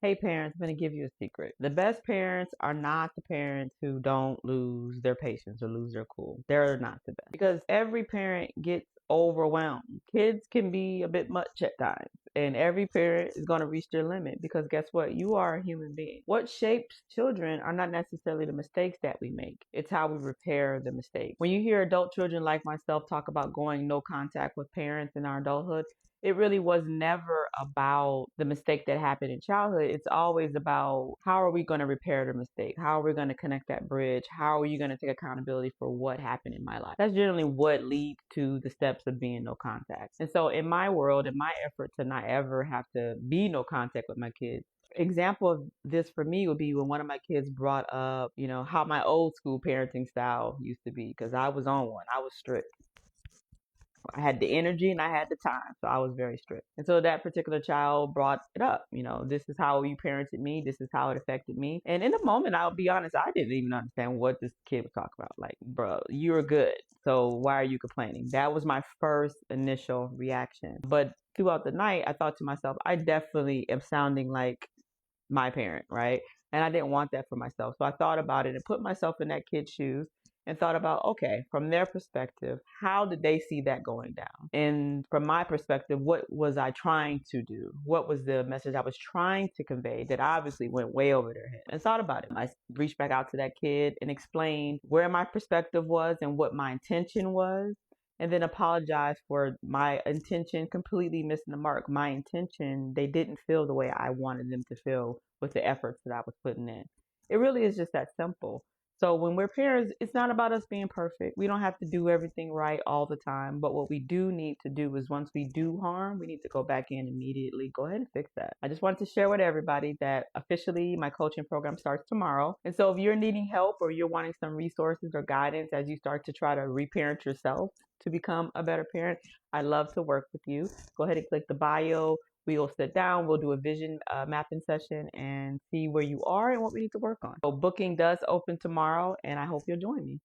Hey parents, I'm going to give you a secret. The best parents are not the parents who don't lose their patience or lose their cool. They're not the best because every parent gets overwhelmed. Kids can be a bit much at times, and every parent is going to reach their limit because guess what? You are a human being. What shapes children are not necessarily the mistakes that we make. It's how we repair the mistakes. When you hear adult children like myself talk about going no contact with parents in our adulthood, it really was never about the mistake that happened in childhood. It's always about how are we going to repair the mistake? How are we going to connect that bridge? How are you going to take accountability for what happened in my life? That's generally what leads to the steps of being no contact. And so in my world, in my effort to not ever have to be no contact with my kids, example of this for me would be when one of my kids brought up, how my old school parenting style used to be because I was on one. I was strict. I had the energy and I had the time, so I was very strict. And so that particular child brought it up. This is how you parented me. This is how it affected me. And in the moment, I'll be honest, I didn't even understand what this kid was talking about. Like, bro, you're good. So why are you complaining? That was my first initial reaction. But throughout the night, I thought to myself, I definitely am sounding like my parent, right? And I didn't want that for myself. So I thought about it and put myself in that kid's shoes and thought about, okay, from their perspective, how did they see that going down? And from my perspective, what was I trying to do? What was the message I was trying to convey that obviously went way over their head? And thought about it. I reached back out to that kid and explained where my perspective was and what my intention was, and then apologize for my intention completely missing the mark. My intention, they didn't feel the way I wanted them to feel with the efforts that I was putting in. It really is just that simple. So when we're parents, it's not about us being perfect. We don't have to do everything right all the time. But what we do need to do is once we do harm, we need to go back in immediately. Go ahead and fix that. I just wanted to share with everybody that officially my coaching program starts tomorrow. And so if you're needing help or you're wanting some resources or guidance as you start to try to reparent yourself to become a better parent, I'd love to work with you. Go ahead and click the bio. We'll sit down, we'll do a vision mapping session and see where you are and what we need to work on. So booking does open tomorrow and I hope you'll join me.